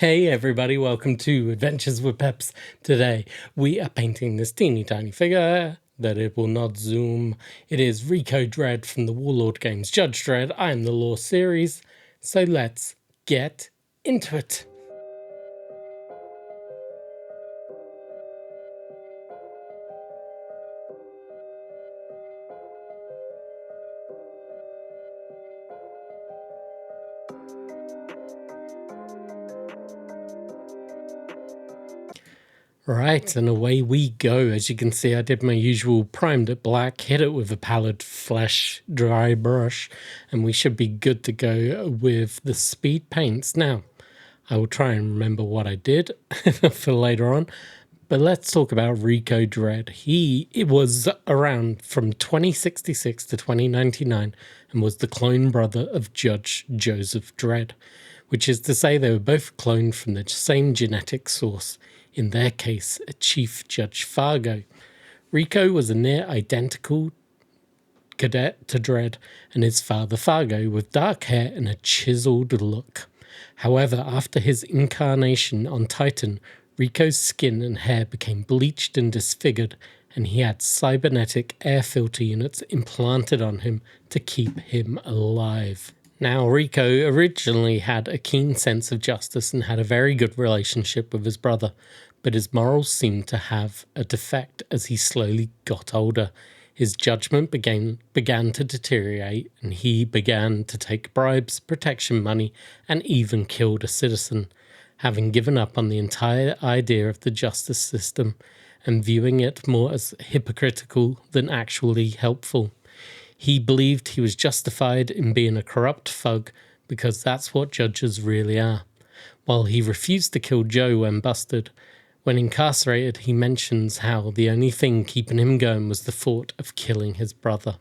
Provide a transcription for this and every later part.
Hey everybody, welcome to Adventures with Peps. Today we are painting this teeny tiny figure that it will not zoom. It is Rico Dredd from the Warlord Games Judge Dredd. I am the Law series, so let's get into it. Right, and away we go. As you can see, I did my usual primed it black, hit it with a pallid flesh dry brush, and we should be good to go with the speed paints. Now, I will try and remember what I did for later on, but let's talk about Rico Dredd. It was around from 2066 to 2099 and was the clone brother of Judge Joseph Dredd, which is to say they were both cloned from the same genetic source, in their case, a Chief Judge Fargo. Rico was a near identical cadet to Dredd and his father Fargo, with dark hair and a chiseled look. However, after his incarnation on Titan, Rico's skin and hair became bleached and disfigured, and he had cybernetic air filter units implanted on him to keep him alive. Now, Rico originally had a keen sense of justice and had a very good relationship with his brother, but his morals seemed to have a defect as he slowly got older. His judgment began to deteriorate, and he began to take bribes, protection money, and even killed a citizen, having given up on the entire idea of the justice system and viewing it more as hypocritical than actually helpful. He believed he was justified in being a corrupt thug because that's what judges really are. While he refused to kill Joe when busted, when incarcerated he mentions how the only thing keeping him going was the thought of killing his brother.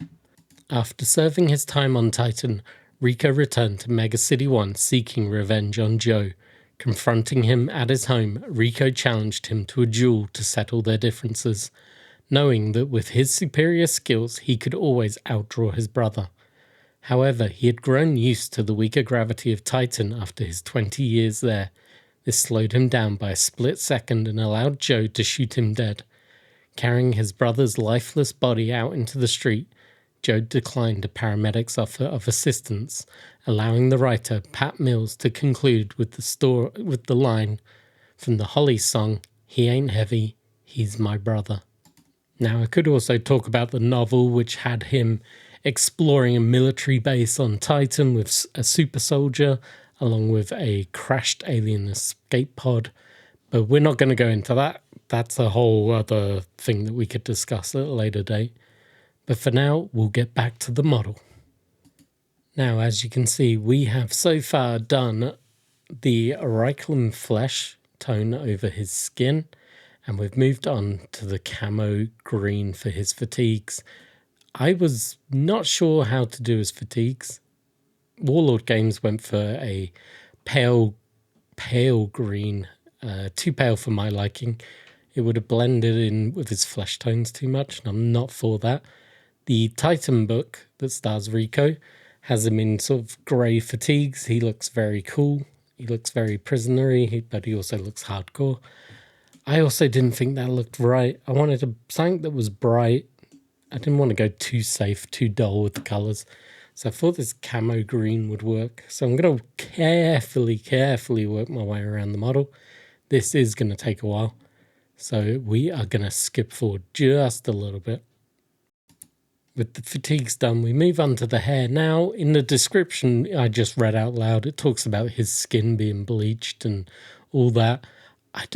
After serving his time on Titan, Rico returned to Mega City 1 seeking revenge on Joe. Confronting him at his home, Rico challenged him to a duel to settle their differences, knowing that with his superior skills he could always outdraw his brother. However, he had grown used to the weaker gravity of Titan after his 20 years there. This slowed him down by a split second and allowed Joe to shoot him dead. Carrying his brother's lifeless body out into the street, Joe declined a paramedic's offer of assistance, allowing the writer Pat Mills to conclude with the line from the Holly song, "He ain't heavy, he's my brother." Now, I could also talk about the novel, which had him exploring a military base on Titan with a super soldier, along with a crashed alien escape pod. But we're not going to go into that. That's a whole other thing that we could discuss at a later date. But for now, we'll get back to the model. Now, as you can see, we have so far done the auriculum flesh tone over his skin, and we've moved on to the camo green for his fatigues. I was not sure how to do his fatigues. Warlord Games went for a pale green, too pale for my liking. It would have blended in with his flesh tones too much, and I'm not for that. The Titan book that stars Rico has him in sort of grey fatigues. He looks very cool. He looks very prisonery, but he also looks hardcore. I also didn't think that looked right. I wanted something that was bright. I didn't want to go too safe, too dull with the colours. So I thought this camo green would work. So I'm going to carefully work my way around the model. This is going to take a while. So we are going to skip forward just a little bit. With the fatigues done, we move on to the hair. Now, in the description I just read out loud, it talks about his skin being bleached and all that.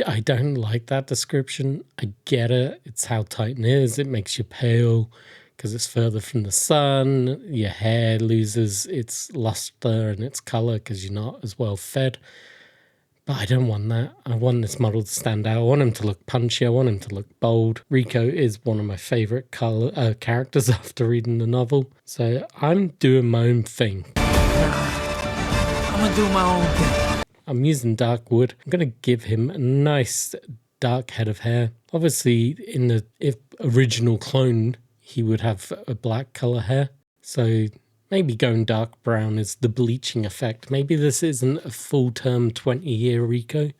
I don't like that description. I get it. It's how Titan is. It makes you pale because it's further from the sun. Your hair loses its luster and its color because you're not as well fed. But I don't want that. I want this model to stand out. I want him to look punchy. I want him to look bold. Rico is one of my favorite characters after reading the novel. So I'm doing my own thing. I'm gonna do my own thing. I'm using dark wood. I'm going to give him a nice dark head of hair. Obviously, in the original clone, he would have a black color hair. So Maybe going dark brown is the bleaching effect. Maybe this isn't a full-term 20-year Rico.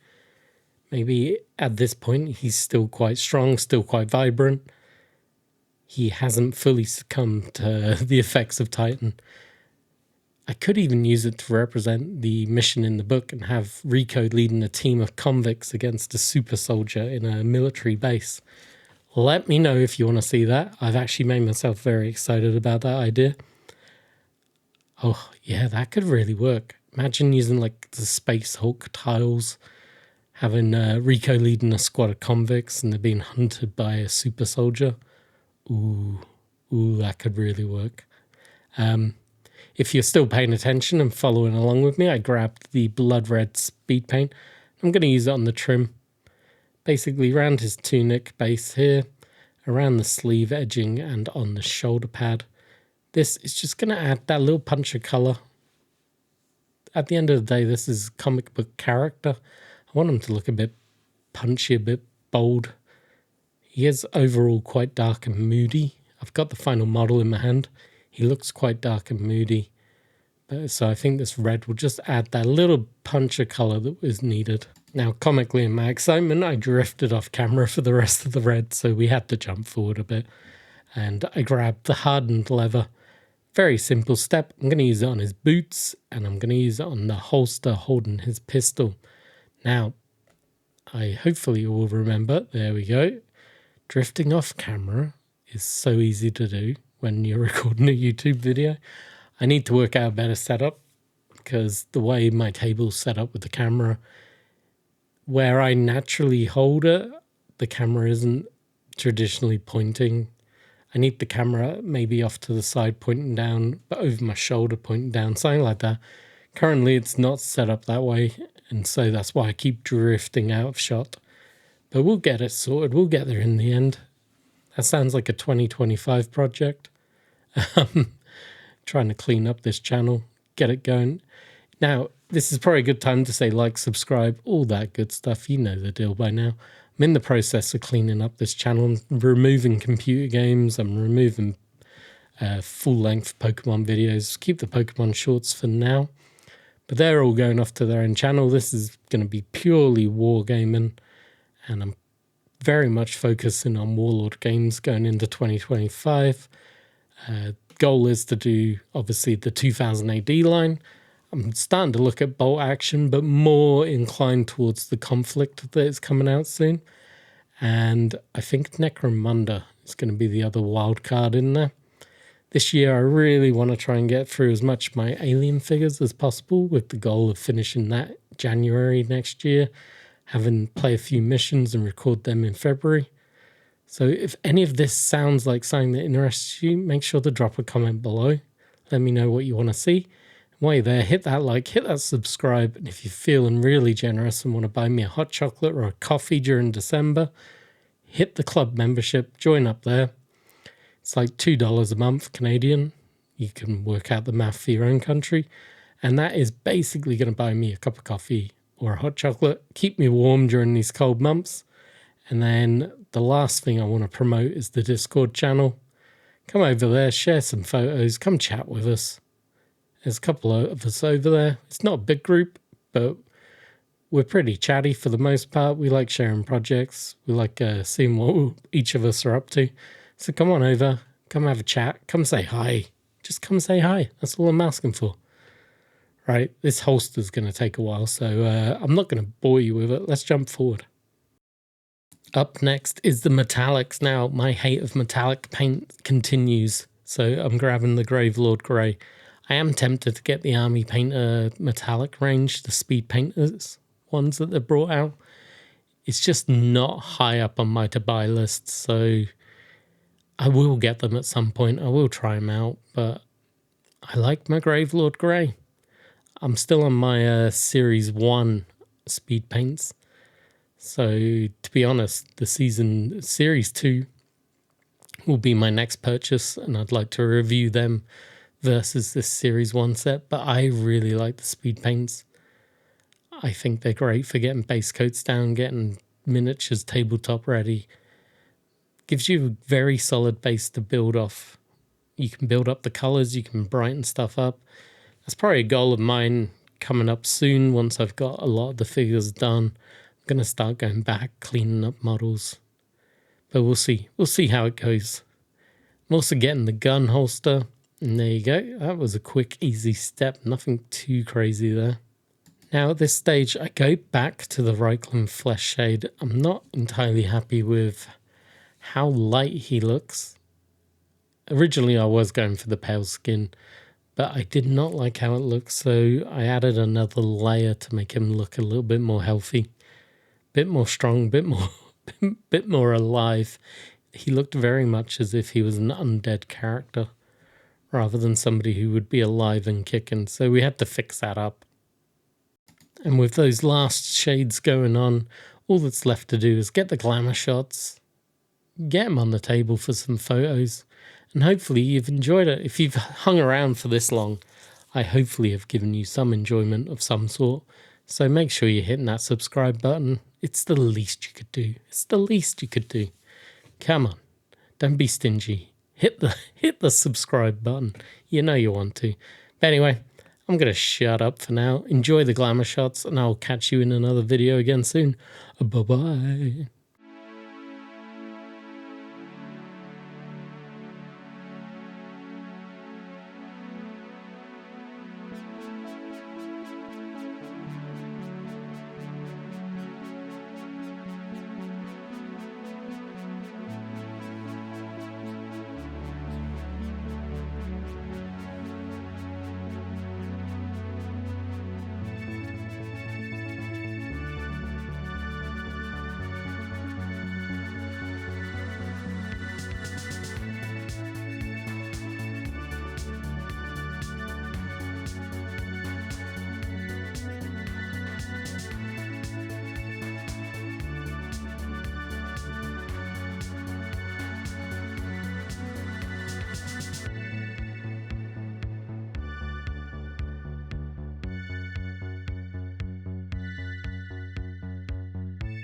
Maybe at this point he's still quite strong, still quite vibrant. He hasn't fully succumbed to the effects of Titan. I could even use it to represent the mission in the book and have Rico leading a team of convicts against a super soldier in a military base. Let me know if you want to see that. I've actually made myself very excited about that idea. Oh, yeah, that could really work. Imagine using like the Space Hulk tiles, having Rico leading a squad of convicts and they're being hunted by a super soldier. Ooh, that could really work. If you're still paying attention and following along with me, I grabbed the blood red speed paint. I'm going to use it on the trim. Basically around his tunic base here, around the sleeve edging and on the shoulder pad. This is just going to add that little punch of colour. At the end of the day, this is a comic book character. I want him to look a bit punchy, a bit bold. He is overall quite dark and moody. I've got the final model in my hand. He looks quite dark and moody. So I think this red will just add that little punch of colour that was needed. Now, comically, in my excitement, I drifted off camera for the rest of the red, so we had to jump forward a bit. And I grabbed the hardened leather. Very simple step. I'm going to use it on his boots, and I'm going to use it on the holster holding his pistol. Now, hopefully you will remember, there we go. Drifting off camera is so easy to do when you're recording a YouTube video. I need to work out a better setup because the way my table's set up with the camera, where I naturally hold it, the camera isn't traditionally pointing. I need the camera maybe off to the side pointing down, but over my shoulder pointing down, something like that. Currently it's not set up that way, and so that's why I keep drifting out of shot. But we'll get it sorted, we'll get there in the end. That sounds like a 2025 project. Trying to clean up this channel, get it going. Now, this is probably a good time to say like, subscribe, all that good stuff. You know the deal by now. I'm in the process of cleaning up this channel. I'm removing computer games. I'm removing full-length Pokemon videos. Keep the Pokemon shorts for now. But they're all going off to their own channel. This is going to be purely Wargaming. And I'm very much focusing on Warlord Games going into 2025. Goal is to do, obviously, the 2000 AD line. I'm starting to look at bolt action, but more inclined towards the conflict that is coming out soon. And I think Necromunda is going to be the other wild card in there. This year, I really want to try and get through as much of my alien figures as possible with the goal of finishing that January next year, having play a few missions and record them in February. So if any of this sounds like something that interests you, make sure to drop a comment below. Let me know what you want to see. While you're there, hit that like, hit that subscribe, and if you're feeling really generous and want to buy me a hot chocolate or a coffee during December, hit the club membership, join up there. It's like $2 a month Canadian. You can work out the math for your own country. And that is basically going to buy me a cup of coffee or a hot chocolate, keep me warm during these cold months. And then the last thing I want to promote is the Discord channel. Come over there, share some photos, come chat with us. There's a couple of us over there. It's not a big group, but we're pretty chatty for the most part. We like sharing projects. We like seeing what each of us are up to. So come on over, come have a chat, come say hi. Just come say hi. That's all I'm asking for. Right, this holster's going to take a while, so I'm not going to bore you with it. Let's jump forward. Up next is the metallics. Now, my hate of metallic paint continues, so I'm grabbing the Gravelord Grey. I am tempted to get the Army Painter metallic range, the speed painters ones that they brought out. It's just not high up on my to-buy list, so I will get them at some point. I will try them out, but I like my Gravelord Grey. I'm still on my Series 1 speed paints. So, to be honest, the Series 2 will be my next purchase, and I'd like to review them versus this Series 1 set. But I really like the speed paints. I think they're great for getting base coats down, getting miniatures tabletop ready. Gives you a very solid base to build off. You can build up the colors, you can brighten stuff up. That's probably a goal of mine coming up soon once I've got a lot of the figures done. I'm going to start going back, cleaning up models. But we'll see. We'll see how it goes. I'm also getting the gun holster. And there you go. That was a quick, easy step. Nothing too crazy there. Now at this stage, I go back to the Reikland flesh shade. I'm not entirely happy with how light he looks. Originally, I was going for the pale skin, but I did not like how it looks, so I added another layer to make him look a little bit more healthy, bit more strong, bit more alive. He looked very much as if he was an undead character, rather than somebody who would be alive and kicking, so we had to fix that up. And with those last shades going on, all that's left to do is get the glamour shots, get them on the table for some photos, and hopefully you've enjoyed it. If you've hung around for this long, I hopefully have given you some enjoyment of some sort. So make sure you're hitting that subscribe button. It's the least you could do. It's the least you could do. Come on, don't be stingy. Hit the subscribe button. You know you want to. But anyway, I'm going to shut up for now. Enjoy the glamour shots, and I'll catch you in another video again soon. Bye-bye.